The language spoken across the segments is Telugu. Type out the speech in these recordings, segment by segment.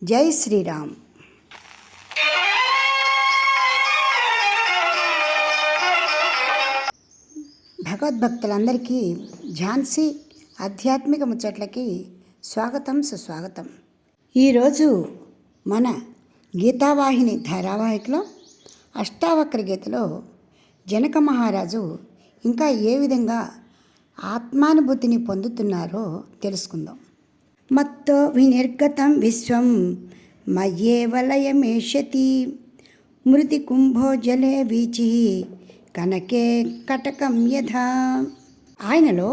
జై శ్రీరామ్. భగవద్భక్తులందరికీ ఝాన్సీ ఆధ్యాత్మిక ముచ్చట్లకి స్వాగతం, సుస్వాగతం. ఈరోజు మన గీతావాహిని ధారావాహికలో అష్టావక్ర గీతలో జనక మహారాజు ఇంకా ఏ విధంగా ఆత్మానుభూతిని పొందుతున్నారో తెలుసుకుందాం. మత్తో వినిర్గతం విశ్వం మయ్యేవ లయమేష్యతి మృతి కుంభో జలే వీచి కనకే కటకం యథా. ఆయనలో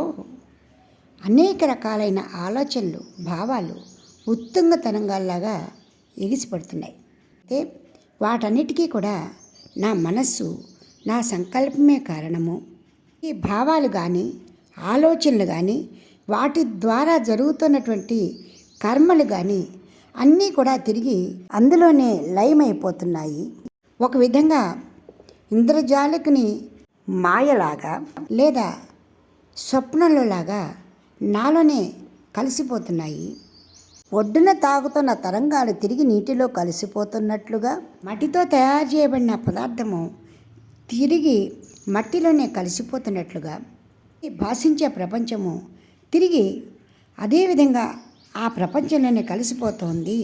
అనేక రకాలైన ఆలోచనలు, భావాలు ఉత్తుంగ తరంగాల్లాగా ఎగిసిపడుతున్నాయి. అయితే వాటన్నిటికీ కూడా నా మనస్సు, నా సంకల్పమే కారణము. ఈ భావాలు కానీ, ఆలోచనలు కానీ, వాటి ద్వారా జరుగుతున్నటువంటి కర్మలు కానీ అన్నీ కూడా తిరిగి అందులోనే లయమైపోతున్నాయి. ఒక విధంగా ఇంద్రజాలికుని మాయలాగా లేదా స్వప్నంలోలాగా నాలోనే కలిసిపోతున్నాయి. ఒడ్డున తాగుతున్న తరంగాలు తిరిగి నీటిలో కలిసిపోతున్నట్లుగా మట్టితో తయారు చేయబడిన పదార్థము తిరిగి మట్టిలోనే కలిసిపోతున్నట్లుగా భాషించే ప్రపంచము తిరిగి అదేవిధంగా ఆ ప్రపంచంలోనే కలిసిపోతోంది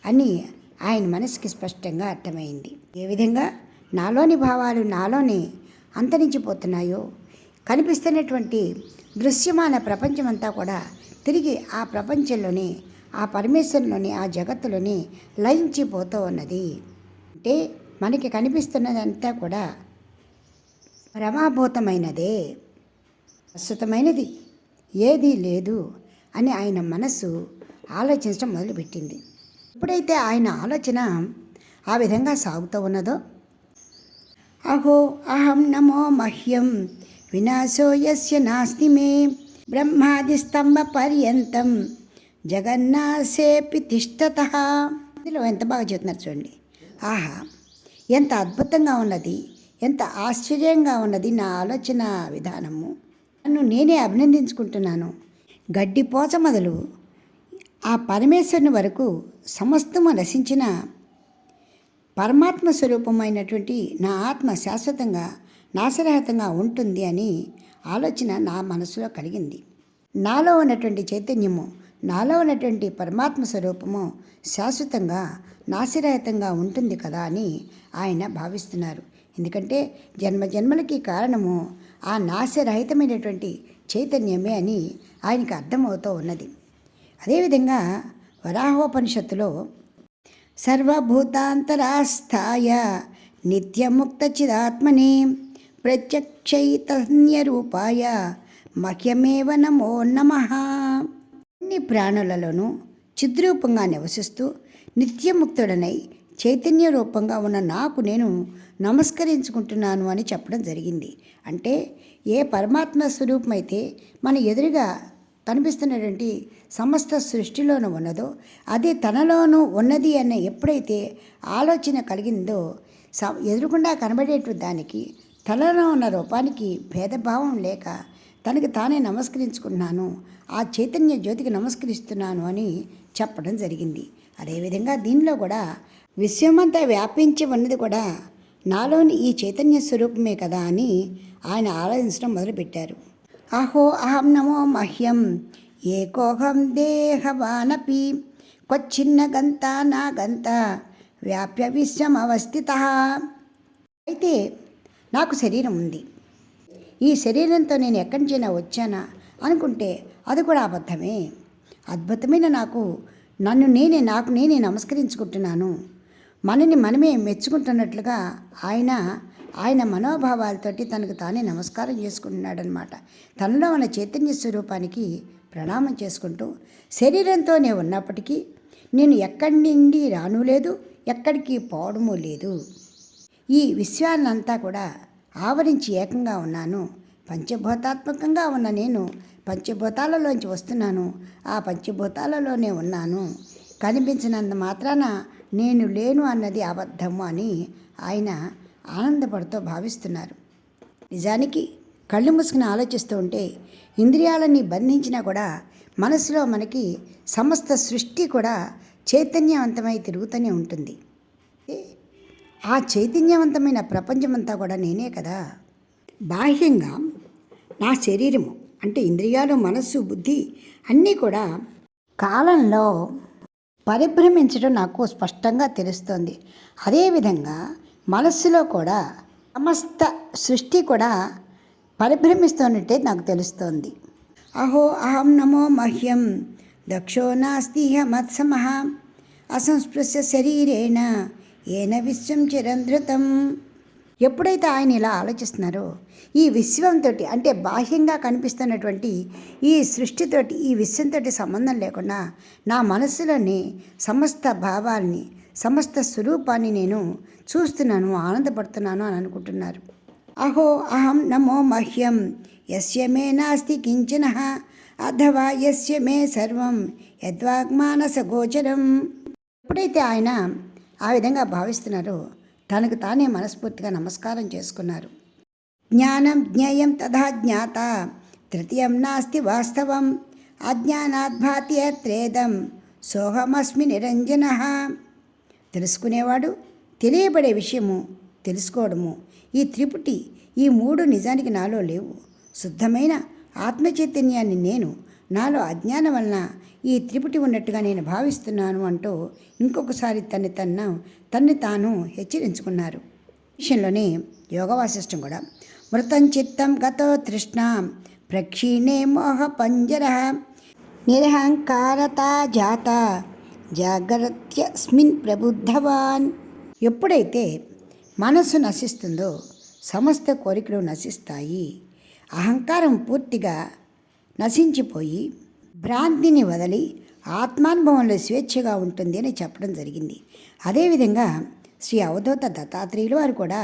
అని ఆయన మనసుకి స్పష్టంగా అర్థమైంది. ఏ విధంగా నాలోని భావాలు నాలోనే అంతరించిపోతున్నాయో, కనిపిస్తున్నటువంటి దృశ్యమాన ప్రపంచమంతా కూడా తిరిగి ఆ ప్రపంచంలోనే, ఆ పరమేశ్వరులోని, ఆ జగత్తులోనే లయించిపోతూ ఉన్నది. అంటే మనకి కనిపిస్తున్నదంతా కూడా భ్రమాభూతమైనదే, ప్రస్తుతమైనది ఏదీ లేదు అని ఆయన మనస్సు ఆలోచించడం మొదలుపెట్టింది. ఎప్పుడైతే ఆయన ఆలోచన ఆ విధంగా సాగుతూ ఉన్నదో, అహో అహం నమో మహ్యం వినాశో యస్య నాస్తి మే బ్రహ్మాది స్తంభ పర్యంతం జగన్నాశేపి తిష్టతః. ఇందులో ఎంత బాగా చెప్తున్నారు చూడండి. ఆహా, ఎంత అద్భుతంగా ఉన్నది, ఎంత ఆశ్చర్యంగా ఉన్నది నా ఆలోచన విధానము. నన్ను నేనే అభినందించుకుంటున్నాను. గడ్డిపోచ మొదలు ఆ పరమేశ్వరుని వరకు సమస్తము నశించిన పరమాత్మ స్వరూపమైనటువంటి నా ఆత్మ శాశ్వతంగా, నాశరహితంగా ఉంటుంది అని ఆలోచన నా మనసులో కలిగింది. నాలో ఉన్నటువంటి చైతన్యము, నాలో ఉన్నటువంటి పరమాత్మ స్వరూపము శాశ్వతంగా, నాశరహితంగా ఉంటుంది కదా అని ఆయన భావిస్తున్నారు. ఎందుకంటే జన్మ జన్మలకి కారణము ఆ నాశరహితమైనటువంటి చైతన్యమే అని ఆయనకి అర్థమవుతూ ఉన్నది. అదేవిధంగా వరాహోపనిషత్తులో సర్వభూతాంతరాస్థాయ నిత్యముక్త చిదాత్మనే ప్రత్యక్షైతన్య రూపాయ మహ్యమేవ నమో నమః. అన్ని ప్రాణులలోనూ చిద్రూపంగా నివసిస్తూ నిత్యముక్తుడనై చైతన్య రూపంగా ఉన్న నాకు నేను నమస్కరించుకుంటున్నాను అని చెప్పడం జరిగింది. అంటే ఏ పరమాత్మ స్వరూపమైతే మన ఎదురుగా కనిపిస్తున్నటువంటి సమస్త సృష్టిలోనూ ఉన్నదో అది తనలోనూ ఉన్నది అన్న ఎప్పుడైతే ఆలోచన కలిగిందో, ఎదురుకుండా కనబడేటువంటి దానికి, తనలో ఉన్న రూపానికి భేదభావం లేక తనకి తానే నమస్కరించుకుంటున్నాను, ఆ చైతన్య జ్యోతికి నమస్కరిస్తున్నాను అని చెప్పడం జరిగింది. అదేవిధంగా దీనిలో కూడా విశ్వమంతా వ్యాపించి ఉన్నది కూడా నాలోని ఈ చైతన్య స్వరూపమే కదా అని ఆయన ఆలోచించడం మొదలుపెట్టారు. అహో అహం నమో మహ్యం ఏకోహం దేహవానపి క్వచ్చిన్న గంత నా గంత వ్యాప్య విశ్వం అవస్థిత. అయితే నాకు శరీరం ఉంది, ఈ శరీరంతో నేను ఎక్కడి నుంచైనా వచ్చానా అనుకుంటే అది కూడా అబద్ధమే. అద్భుతమైన నన్ను నేనే నమస్కరించుకుంటున్నాను. మనని మనమే మెచ్చుకుంటున్నట్లుగా ఆయన మనోభావాలతోటి తనకు తానే నమస్కారం చేసుకుంటున్నాడనమాట. తనలో ఉన్న చైతన్య స్వరూపానికి ప్రణామం చేసుకుంటూ, శరీరంతోనే ఉన్నప్పటికీ నేను ఎక్కడి నుండి రాను లేదు, ఎక్కడికి పోవడము లేదు. ఈ విశ్వాన్నంతా కూడా ఆవరించి ఏకంగా ఉన్నాను. పంచభూతాత్మకంగా ఉన్న నేను పంచభూతాలలోంచి వస్తున్నాను, ఆ పంచభూతాలలోనే ఉన్నాను. కనిపించినంత మాత్రాన నేను లేను అన్నది అబద్ధము అని ఆయన ఆనందపడుతూ భావిస్తున్నారు. నిజానికి కళ్ళు మూసుకుని ఆలోచిస్తూ ఉంటే ఇంద్రియాలని బంధించినా కూడా మనసులో మనకి సమస్త సృష్టి కూడా చైతన్యవంతమై తిరుగుతూనే ఉంటుంది. ఆ చైతన్యవంతమైన ప్రపంచమంతా కూడా నేనే కదా. బాహ్యంగా నా శరీరము అంటే ఇంద్రియాలు, మనస్సు, బుద్ధి అన్నీ కూడా కాలంలో పరిభ్రమించడం నాకు స్పష్టంగా తెలుస్తోంది. అదేవిధంగా మనస్సులో కూడా సమస్త సృష్టి కూడా పరిభ్రమిస్తున్నట్టే నాకు తెలుస్తోంది. అహో అహం నమో మహ్యం దక్షో నాస్తిహ మత్సమః అసంస్పృశ్య శరీరేణ ఏన విశ్వం చిరంధృతం. ఎప్పుడైతే ఆయన ఇలా ఆలోచిస్తున్నారో ఈ విశ్వంతో అంటే బాహ్యంగా కనిపిస్తున్నటువంటి ఈ సృష్టితోటి, ఈ విశ్వంతో సంబంధం లేకుండా నా మనస్సులోని సమస్త భావాల్ని, సమస్త స్వరూపాన్ని నేను చూస్తున్నాను, ఆనందపడుతున్నాను అని అనుకుంటున్నారు. అహో అహం నమో మహ్యం యస్య మే నాస్తి కించనః అథవా యస్య మే సర్వం యద్వాగ్మానస గోచరం. ఎప్పుడైతే ఆయన ఆ విధంగా భావిస్తున్నారో తనకు తానే మనస్ఫూర్తిగా నమస్కారం చేసుకున్నారు. జ్ఞానం జ్ఞేయం తథా జ్ఞాత తృతీయం నాస్తి వాస్తవం అజ్ఞానాత్ భాతి త్రేదం సోహమస్మి నిరంజనః. తెలుసుకునేవాడు, తెలియబడే విషయము, తెలుసుకోవడము, ఈ త్రిపుటి, ఈ మూడు నిజానికి నాలో లేవు. శుద్ధమైన ఆత్మచైతన్యాన్ని నేను, నాలో అజ్ఞానం వలన ఈ త్రిపుటి ఉన్నట్టుగా నేను భావిస్తున్నాను అంటూ ఇంకొకసారి తన్ని తాను హెచ్చరించుకున్నారు. విషయంలోనే యోగ వాసిష్టం కూడా మృతం చిత్తం గతో తృష్ణ ప్రక్షీణే మోహ పంజర నిరహంకారత జాత జాగ్రత్యస్మిన్ ప్రబుద్ధవాన్. ఎప్పుడైతే మనస్సు నశిస్తుందో సమస్త కోరికలు నశిస్తాయి. అహంకారం పూర్తిగా నశించిపోయి భ్రాంతిని వదిలి ఆత్మానుభవంలో స్వేచ్ఛగా ఉంటుంది అని చెప్పడం జరిగింది. అదేవిధంగా శ్రీ అవధూత దత్తాత్రేయులు వారు కూడా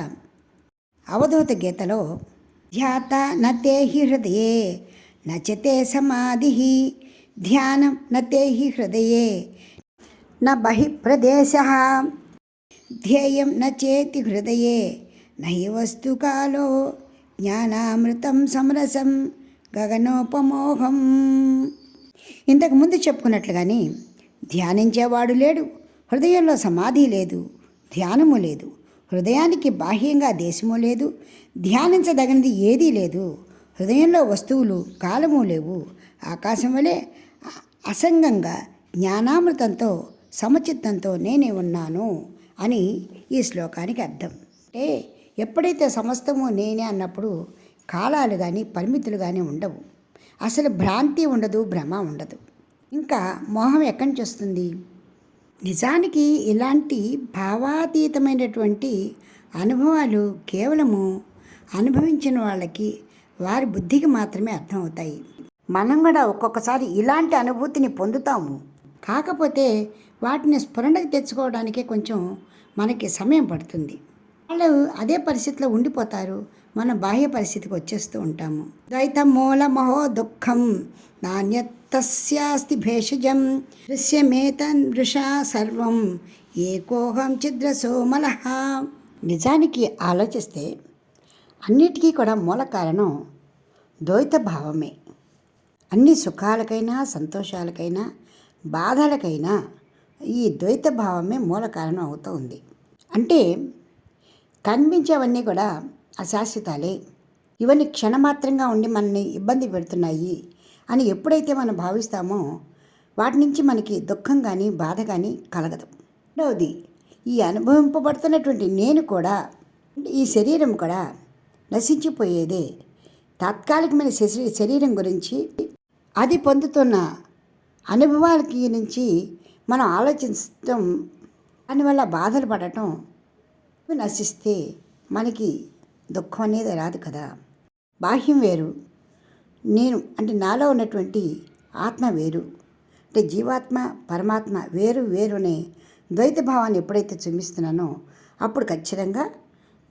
అవధూత గీతలో ధ్యాత నతే హి హృదయే నచతే సమాధి ధ్యానం నతే హి హృదయే న బహిఃప్రదేశ ధ్యేయం నచేతి హృదయే నహి వస్తుకాలో జ్ఞానామృతం సమరసం గగనోపమోహం. ఇంతకుముందు చెప్పుకున్నట్లుగాని ధ్యానించేవాడు లేడు, హృదయంలో సమాధి లేదు, ధ్యానము లేదు, హృదయానికి బాహ్యంగా దేశము లేదు, ధ్యానించదగినది ఏదీ లేదు, హృదయంలో వస్తువులు కాలము లేవు, ఆకాశం వలె అసంగంగా జ్ఞానామృతంతో సమచిత్తంతో నేనే ఉన్నాను అని ఈ శ్లోకానికి అర్థం. అంటే ఎప్పుడైతే సమస్తము నేనే అన్నప్పుడు కాలాలు కానీ పరిమితులు కానీ ఉండవు, అసలు భ్రాంతి ఉండదు, భ్రమ ఉండదు. ఇంకా మోహం ఎక్కడి నుంచి వస్తుంది? నిజానికి ఇలాంటి భావాతీతమైనటువంటి అనుభవాలు కేవలము అనుభవించిన వాళ్ళకి, వారి బుద్ధికి మాత్రమే అర్థమవుతాయి. మనం కూడా ఒక్కొక్కసారి ఇలాంటి అనుభూతిని పొందుతాము, కాకపోతే వాటిని స్ఫురణకు తెచ్చుకోవడానికే కొంచెం మనకి సమయం పడుతుంది. వాళ్ళు అదే పరిస్థితిలో ఉండిపోతారు, మనం బాహ్య పరిస్థితికి వచ్చేస్తూ ఉంటాము. ద్వైతం మూల మహో దుఃఖం నాణ్యతస్యాస్తి భేషజం దృశ్యమేతన్ వృషా సర్వం ఏకోహం ఛిద్రసోమలః. నిజానికి ఆలోచిస్తే అన్నిటికీ కూడా మూల కారణం ద్వైత భావమే. అన్ని సుఖాలకైనా, సంతోషాలకైనా, బాధలకైనా ఈ ద్వైత భావమే మూల కారణం అవుతూ ఉంది. అంటే కనిపించేవన్నీ కూడా అశాశ్వతాలే, ఇవన్నీ క్షణమాత్రంగా ఉండి మనల్ని ఇబ్బంది పెడుతున్నాయి అని ఎప్పుడైతే మనం భావిస్తామో వాటి నుంచి మనకి దుఃఖం కానీ బాధ కానీ కలగదు. రెండవది, ఈ అనుభవింపబడుతున్నటువంటి నేను కూడా, ఈ శరీరం కూడా నశించిపోయేదే. తాత్కాలికమైన శరీరం గురించి, అది పొందుతున్న అనుభవాలకి నుంచి మనం ఆలోచించటం, దానివల్ల బాధలు పడటం, నశిస్తే మనకి దుఃఖం అనేది రాదు కదా. బాహ్యం వేరు, నేను అంటే నాలో ఉన్నటువంటి ఆత్మ వేరు, అంటే జీవాత్మ పరమాత్మ వేరు వేరునే ద్వైత భావాన్ని ఎప్పుడైతే చూపిస్తున్నానో అప్పుడు ఖచ్చితంగా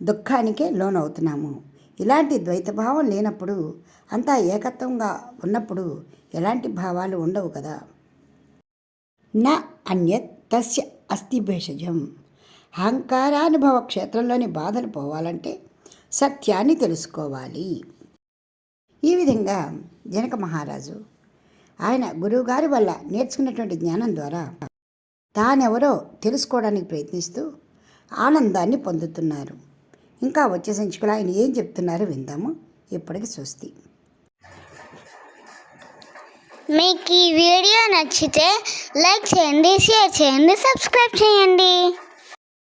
దుఃఖానికే లోనవుతున్నాము. ఇలాంటి ద్వైత భావం లేనప్పుడు, అంతా ఏకత్వంగా ఉన్నప్పుడు ఎలాంటి భావాలు ఉండవు కదా. నా అన్యత్ తస్య అస్తి భేషజం. అహంకారానుభవ క్షేత్రంలోని బాధలు పోవాలంటే సత్యాన్ని తెలుసుకోవాలి. ఈ విధంగా జనక మహారాజు ఆయన గురువుగారి వల్ల నేర్చుకున్నటువంటి జ్ఞానం ద్వారా తానెవరో తెలుసుకోవడానికి ప్రయత్నిస్తూ ఆనందాన్ని పొందుతున్నారు. ఇంకా వచ్చే సంచికలో ఆయన ఏం చెప్తున్నారో విందాము. ఇప్పటికి స్వస్తి. మీకు ఈ వీడియో నచ్చితే లైక్ చేయండి, షేర్ చేయండి, సబ్స్క్రైబ్ చేయండి.